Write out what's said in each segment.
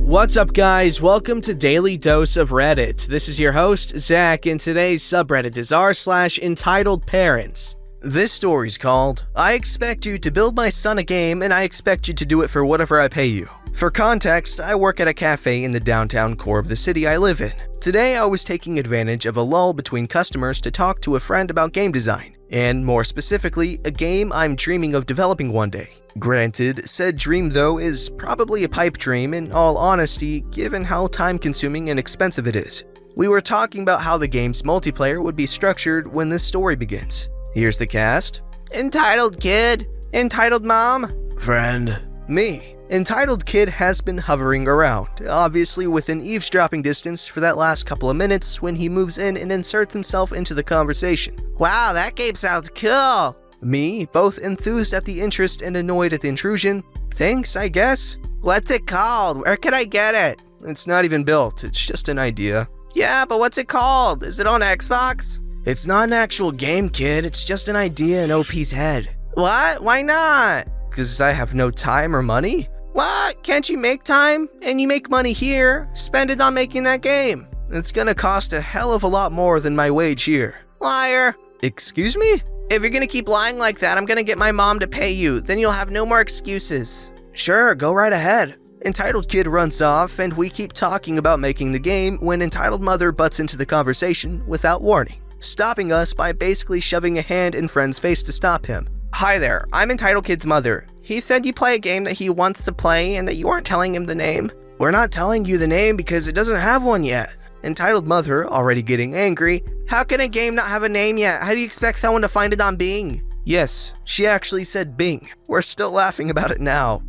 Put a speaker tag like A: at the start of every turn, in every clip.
A: What's up, guys? Welcome to Daily Dose of Reddit. This is your host, Zach, and today's subreddit is r/EntitledParents. This story's called, I expect you to build my son a game and I expect you to do it for whatever I pay you. For context, I work at a cafe in the downtown core of the city I live in. Today I was taking advantage of a lull between customers to talk to a friend about game design, and more specifically, a game I'm dreaming of developing one day. Granted, said dream though is probably a pipe dream in all honesty, given how time-consuming and expensive it is. We were talking about how the game's multiplayer would be structured when this story begins. Here's the cast. Entitled Kid. Entitled Mom. Friend. Me. Entitled Kid has been hovering around, obviously within eavesdropping distance for that last couple of minutes when he moves in and inserts himself into the conversation. Wow, that game sounds cool! Me, both enthused at the interest and annoyed at the intrusion. Thanks, I guess. What's it called? Where can I get it? It's not even built, it's just an idea. Yeah, but what's it called? Is it on Xbox? It's not an actual game, kid, it's just an idea in OP's head. What? Why not? Because I have no time or money? What? Can't you make time? And you make money here, spend it on making that game. It's gonna cost a hell of a lot more than my wage here. Liar. Excuse me? If you're gonna keep lying like that, I'm gonna get my mom to pay you, then you'll have no more excuses. Sure, go right ahead. Entitled Kid runs off, and we keep talking about making the game when Entitled Mother butts into the conversation without warning, stopping us by basically shoving a hand in friend's face to stop him. Hi there, I'm Entitled Kid's mother. He said you play a game that he wants to play and that you aren't telling him the name. We're not telling you the name because it doesn't have one yet. Entitled Mother, already getting angry. How can a game not have a name yet? How do you expect someone to find it on Bing? Yes, she actually said Bing. We're still laughing about it now.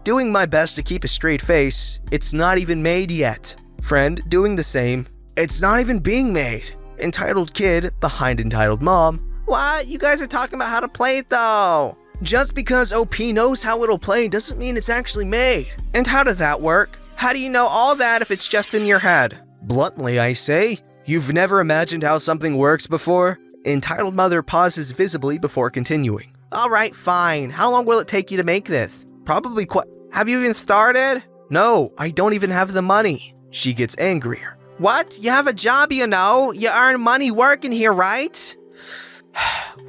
A: Doing my best to keep a straight face. It's not even made yet. Friend, doing the same. It's not even being made. Entitled Kid, behind Entitled Mom. What? You guys are talking about how to play it though. Just because OP knows how it'll play doesn't mean it's actually made. And how does that work? How do you know all that if it's just in your head? Bluntly, I say, you've never imagined how something works before? Entitled Mother pauses visibly before continuing. Alright, fine. How long will it take you to make this? Probably Have you even started? No, I don't even have the money. She gets angrier. What? You have a job, you know? You earn money working here, right?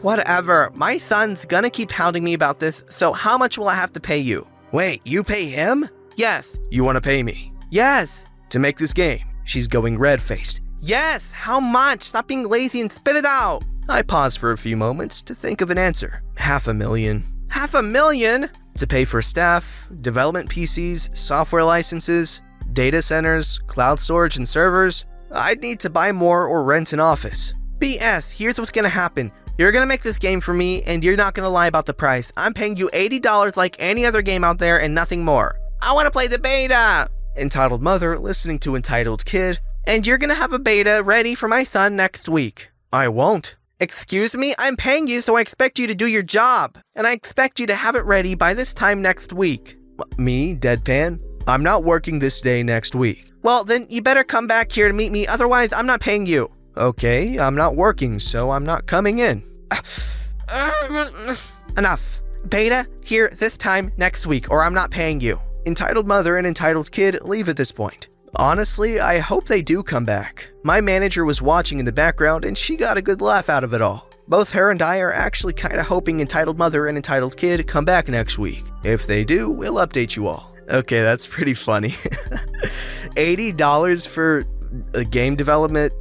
A: Whatever, my son's gonna keep hounding me about this, so how much will I have to pay you? Wait, you pay him? Yes. You wanna pay me? Yes. To make this game? She's going red-faced. Yes, how much? Stop being lazy and spit it out. I pause for a few moments to think of an answer. $500,000. $500,000? To pay for staff, development PCs, software licenses, data centers, cloud storage and servers. I'd need to buy more or rent an office. BS, here's what's gonna happen. You're gonna make this game for me, and you're not gonna lie about the price. I'm paying you $80 like any other game out there and nothing more. I wanna play the beta! Entitled Mother listening to Entitled Kid, and you're gonna have a beta ready for my son next week. I won't. Excuse me? I'm paying you, so I expect you to do your job, and I expect you to have it ready by this time next week. Me, deadpan? I'm not working this day next week. Well, then you better come back here to meet me, otherwise I'm not paying you. Okay, I'm not working, so I'm not coming in. Enough. Beta, here this time next week, or I'm not paying you. Entitled Mother and Entitled Kid leave at this point. Honestly, I hope they do come back. My manager was watching in the background and she got a good laugh out of it all. Both her and I are actually kinda hoping Entitled Mother and Entitled Kid come back next week. If they do, we'll update you all. Okay, that's pretty funny. $80 for a game development?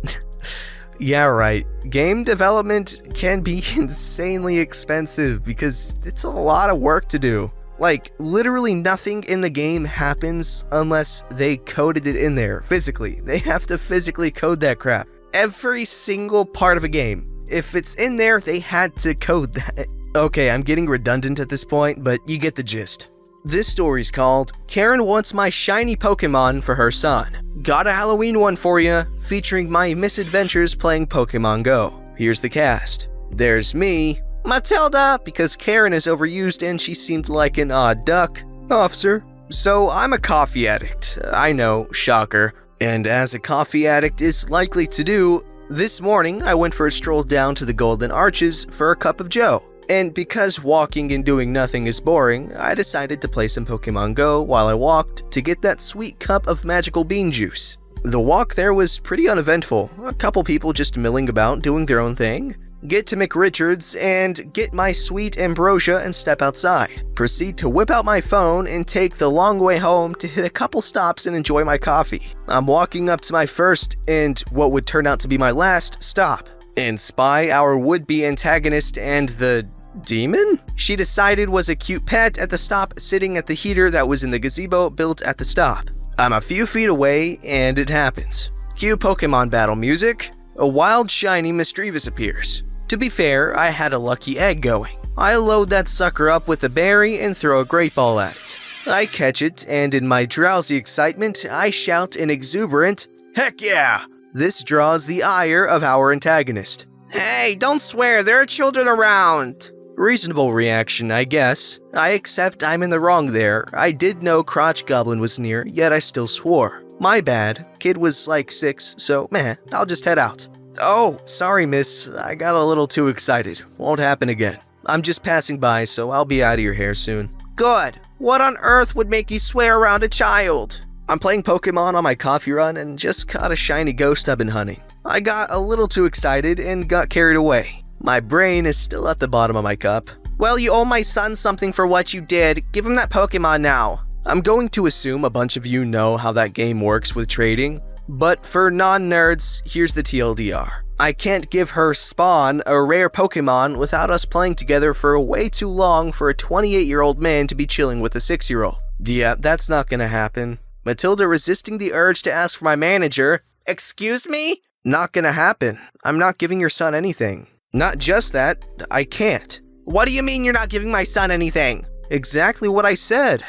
A: Yeah, right. Game development can be insanely expensive because it's a lot of work to do. Like, literally nothing in the game happens unless they coded it in there physically. They have to physically code that crap. Every single part of a game. If it's in there, they had to code that. Okay, I'm getting redundant at this point, but you get the gist. This story's called, Karen Wants My Shiny Pokémon for Her Son. Got a Halloween one for ya, featuring my misadventures playing Pokemon Go. Here's the cast. There's me, Matilda, because Karen is overused and she seemed like an odd duck. Officer. So I'm a coffee addict. I know, shocker. And as a coffee addict is likely to do, this morning I went for a stroll down to the Golden Arches for a cup of joe. And because walking and doing nothing is boring, I decided to play some Pokémon Go while I walked to get that sweet cup of magical bean juice. The walk there was pretty uneventful, a couple people just milling about doing their own thing. Get to McRichard's and get my sweet ambrosia and step outside. Proceed to whip out my phone and take the long way home to hit a couple stops and enjoy my coffee. I'm walking up to my first and what would turn out to be my last stop and spy our would-be antagonist and the demon she decided was a cute pet at the stop sitting at the heater that was in the gazebo built at the stop. I'm a few feet away and it happens. Cue Pokemon battle music. A wild shiny Misdreavus appears. To be fair, I had a lucky egg going. I load that sucker up with a berry and throw a great ball at it. I catch it, and in my drowsy excitement, I shout an exuberant, "Heck yeah!" This draws the ire of our antagonist. "Hey, don't swear, there are children around!" Reasonable reaction, I guess. I accept I'm in the wrong there. I did know Crotch Goblin was near, yet I still swore. My bad. Kid was like 6, so meh, I'll just head out. "Oh, sorry miss, I got a little too excited. Won't happen again. I'm just passing by, so I'll be out of your hair soon." "Good. What on earth would make you swear around a child?" "I'm playing Pokemon on my coffee run and just caught a shiny ghost I've been hunting. I got a little too excited and got carried away. My brain is still at the bottom of my cup." "Well, you owe my son something for what you did. Give him that Pokemon now." I'm going to assume a bunch of you know how that game works with trading, but for non-nerds, here's the TLDR. I can't give her Spawn, a rare Pokemon, without us playing together for way too long for a 28-year-old man to be chilling with a 6-year-old. Yeah, that's not gonna happen. Matilda resisting the urge to ask for my manager. "Excuse me?" Not gonna happen. I'm not giving your son anything. Not just that, I can't. "What do you mean you're not giving my son anything?" Exactly what I said.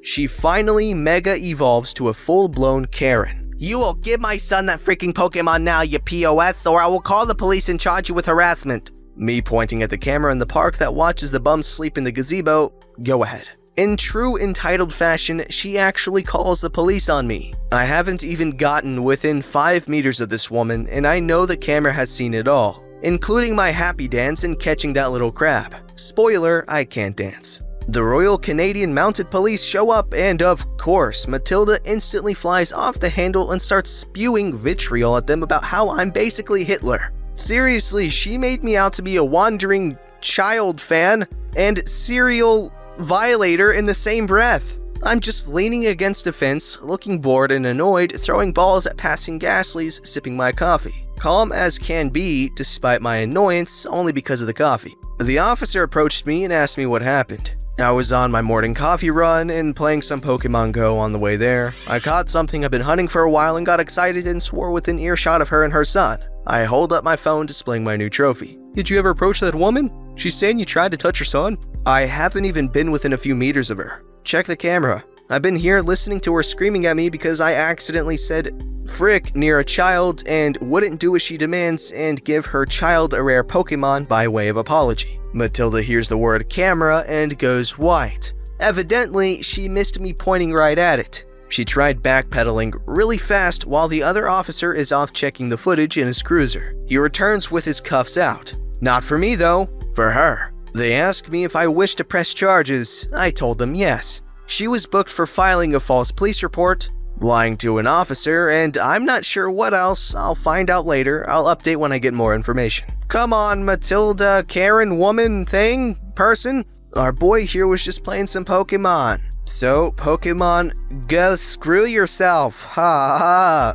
A: She finally mega evolves to a full-blown Karen. "You will give my son that freaking Pokemon now, you POS, or I will call the police and charge you with harassment." Me pointing at the camera in the park that watches the bums sleep in the gazebo. Go ahead. In true entitled fashion, she actually calls the police on me. I haven't even gotten within 5 meters of this woman, and I know the camera has seen it all, including my happy dance and catching that little crab. Spoiler, I can't dance. The Royal Canadian Mounted Police show up and, of course, Matilda instantly flies off the handle and starts spewing vitriol at them about how I'm basically Hitler. Seriously, she made me out to be a wandering child fan and serial violator in the same breath. I'm just leaning against a fence, looking bored and annoyed, throwing balls at passing Gaslies, sipping my coffee. Calm as can be, despite my annoyance, only because of the coffee. The officer approached me and asked me what happened. I was on my morning coffee run and playing some Pokemon Go on the way there. I caught something I've been hunting for a while and got excited and swore within earshot of her and her son. I hold up my phone displaying my new trophy. "Did you ever approach that woman? She's saying you tried to touch her son?" I haven't even been within a few meters of her. Check the camera. I've been here listening to her screaming at me because I accidentally said frick near a child and wouldn't do as she demands and give her child a rare Pokemon by way of apology. Matilda hears the word camera and goes white. Evidently, she missed me pointing right at it. She tried backpedaling really fast while the other officer is off checking the footage in his cruiser. He returns with his cuffs out. Not for me though, for her. They asked me if I wished to press charges. I told them yes. She was booked for filing a false police report, lying to an officer, and I'm not sure what else. I'll find out later. I'll update when I get more information. Come on, Matilda, Karen, woman, thing, person. Our boy here was just playing some Pokemon. So, Pokemon, go screw yourself. Ha ha.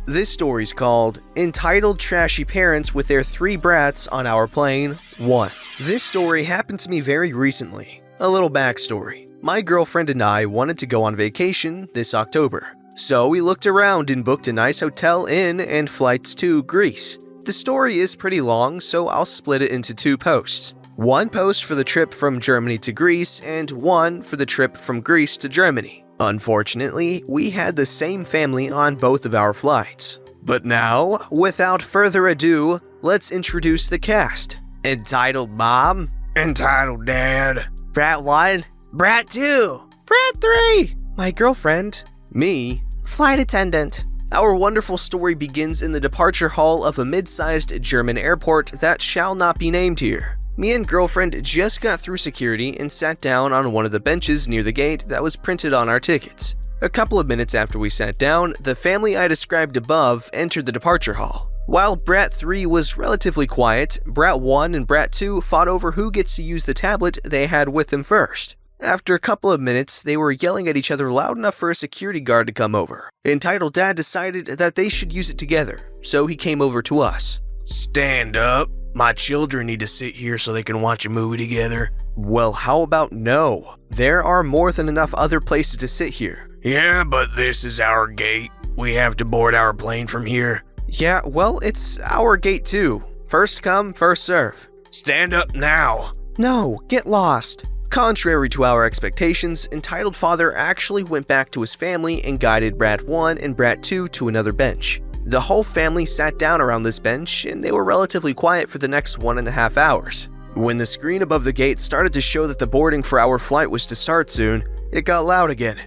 A: This story's called Entitled Trashy Parents with Their 3 Brats on Our Plane 1. This story happened to me very recently. A little backstory. My girlfriend and I wanted to go on vacation this October. So we looked around and booked a nice hotel inn and flights to Greece. The story is pretty long, so I'll split it into 2 posts. One post for the trip from Germany to Greece and one for the trip from Greece to Germany. Unfortunately, we had the same family on both of our flights. But now, without further ado, let's introduce the cast. Entitled Mom, Entitled Dad, Brat 1, Brat 2, Brat 3, my girlfriend, me, Flight Attendant. Our wonderful story begins in the departure hall of a mid-sized German airport that shall not be named here. Me and girlfriend just got through security and sat down on one of the benches near the gate that was printed on our tickets. A couple of minutes after we sat down, the family I described above entered the departure hall. While Brat 3 was relatively quiet, Brat 1 and Brat 2 fought over who gets to use the tablet they had with them first. After a couple of minutes, they were yelling at each other loud enough for a security guard to come over. Entitled Dad decided that they should use it together, so he came over to us.
B: Stand up. My children need to sit here so they can watch a movie together.
A: Well, how about no? There are more than enough other places to sit here.
B: Yeah, but this is our gate. We have to board our plane from here.
A: Yeah, well, it's our gate too. First come, first serve.
B: Stand up now.
A: No, get lost. Contrary to our expectations, Entitled Father actually went back to his family and guided Brat 1 and Brat 2 to another bench. The whole family sat down around this bench, and they were relatively quiet for the next 1.5 hours. When the screen above the gate started to show that the boarding for our flight was to start soon, it got loud again.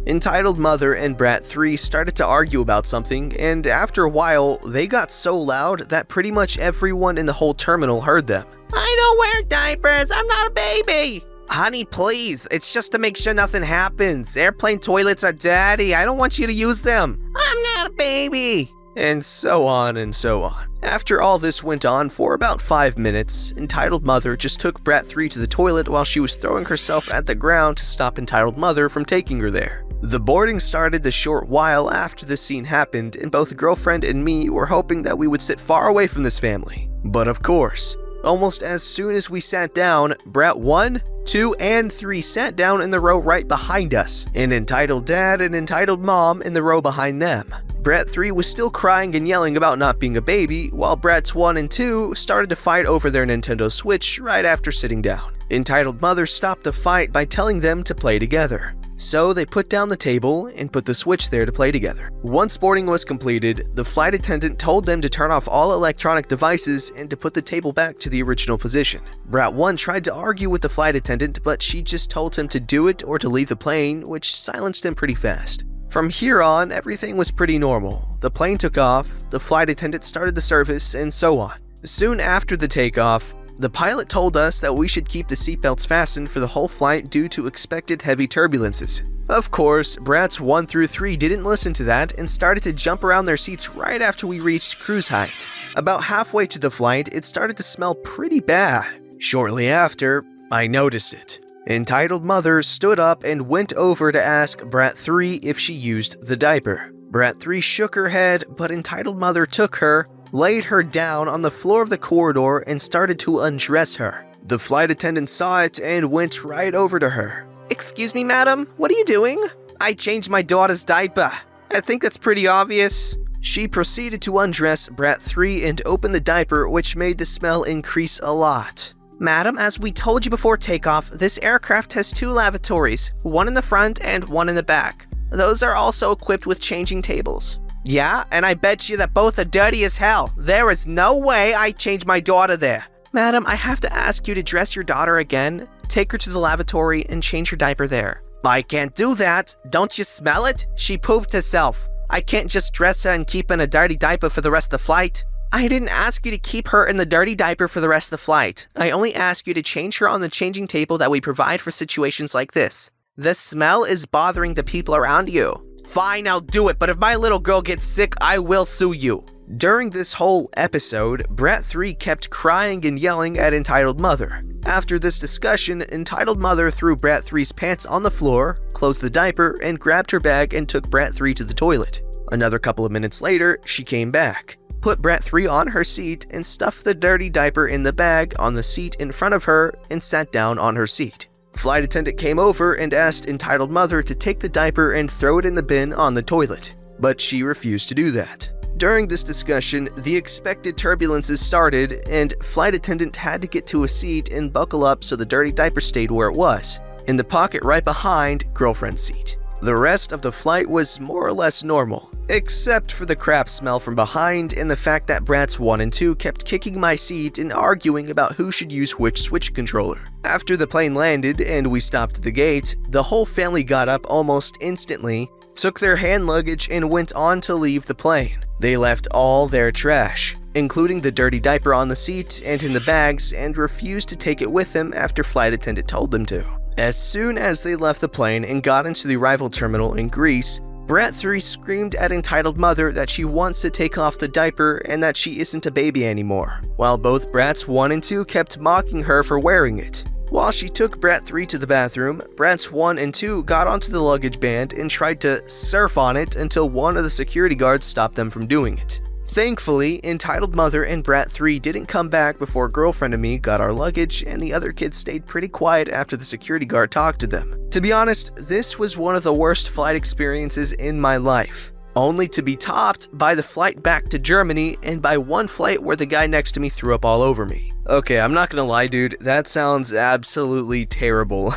A: Entitled Mother and Brat 3 started to argue about something, and after a while, they got so loud that pretty much everyone in the whole terminal heard them.
C: I don't wear diapers, I'm not a baby!
A: Honey, please, it's just to make sure nothing happens. Airplane toilets are dirty, I don't want you to use them.
C: I'm not a baby!
A: And so on and so on. After all this went on for about 5 minutes, Entitled Mother just took Brat 3 to the toilet while she was throwing herself at the ground to stop Entitled Mother from taking her there. The boarding started a short while after this scene happened, and both girlfriend and me were hoping that we would sit far away from this family. But of course, almost as soon as we sat down, Brat 1, 2, and 3 sat down in the row right behind us, and Entitled Dad and Entitled Mom in the row behind them. Brat 3 was still crying and yelling about not being a baby, while Brats 1 and 2 started to fight over their Nintendo Switch right after sitting down. Entitled Mother stopped the fight by telling them to play together. So they put down the table and put the Switch there to play together. Once boarding was completed, the flight attendant told them to turn off all electronic devices and to put the table back to the original position. Brat 1 tried to argue with the flight attendant, but she just told him to do it or to leave the plane, which silenced him pretty fast. From here on, everything was pretty normal. The plane took off, the flight attendant started the service, and so on. Soon after the takeoff, the pilot told us that we should keep the seatbelts fastened for the whole flight due to expected heavy turbulences. Of course, Brats 1 through 3 didn't listen to that and started to jump around their seats right after we reached cruise height. About halfway to the flight, it started to smell pretty bad. Shortly after, I noticed it. Entitled Mother stood up and went over to ask Brat 3 if she used the diaper. Brat 3 shook her head, but Entitled Mother took her, laid her down on the floor of the corridor, and started to undress her. The flight attendant saw it and went right over to her.
C: Excuse me, madam, what are you doing?
A: I changed my daughter's diaper. I think that's pretty obvious. She proceeded to undress Brat 3 and open the diaper, which made the smell increase a lot.
C: Madam, as we told you before takeoff, this aircraft has 2 lavatories, one in the front and one in the back. Those are also equipped with changing tables.
A: Yeah, and I bet you that both are dirty as hell. There is no way I changed my daughter there.
C: Madam, I have to ask you to dress your daughter again, take her to the lavatory, and change her diaper there.
A: I can't do that. Don't you smell it? She pooped herself. I can't just dress her and keep her in a dirty diaper for the rest of the flight.
C: I didn't ask you to keep her in the dirty diaper for the rest of the flight. I only asked you to change her on the changing table that we provide for situations like this. The smell is bothering the people around you.
A: Fine, I'll do it, but if my little girl gets sick, I will sue you. During this whole episode, Brat 3 kept crying and yelling at Entitled Mother. After this discussion, Entitled Mother threw Brat 3's pants on the floor, closed the diaper, and grabbed her bag and took Brat 3 to the toilet. Another couple of minutes later, she came back, put Brat 3 on her seat, and stuffed the dirty diaper in the bag on the seat in front of her and sat down on her seat. Flight attendant came over and asked Entitled Mother to take the diaper and throw it in the bin on the toilet, but she refused to do that. During this discussion, the expected turbulences started, and flight attendant had to get to a seat and buckle up so the dirty diaper stayed where it was, in the pocket right behind girlfriend's seat. The rest of the flight was more or less normal, except for the crap smell from behind and the fact that Brats 1 and 2 kept kicking my seat and arguing about who should use which Switch controller. After the plane landed and we stopped at the gate, the whole family got up almost instantly, took their hand luggage, and went on to leave the plane. They left all their trash.
C: including the dirty diaper on the seat and in the bags, and refused to take it with them after flight attendant told them to. As soon as they left the plane and got into the arrival terminal in Greece, Brat 3 screamed at entitled mother that she wants to take off the diaper and that she isn't a baby anymore, while both Brats 1 and 2 kept mocking her for wearing it. While she took Brat 3 to the bathroom, Brats 1 and 2 got onto the luggage band and tried to surf on it until one of the security guards stopped them from doing it. Thankfully, entitled mother and Brat 3 didn't come back before girlfriend and me got our luggage, and the other kids stayed pretty quiet after the security guard talked to them. To be honest, this was one of the worst flight experiences in my life, only to be topped by the flight back to Germany and by one flight where the guy next to me threw up all over me. Okay, I'm not gonna lie, dude, that sounds absolutely terrible.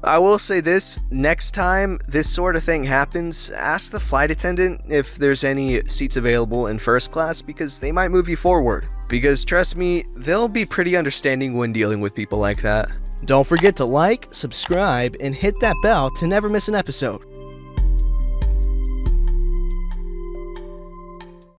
C: I will say this, next time this sort of thing happens, ask the flight attendant if there's any seats available in first class, because they might move you forward. Because trust me, they'll be pretty understanding when dealing with people like that.
A: Don't forget to like, subscribe, and hit that bell to never miss an episode.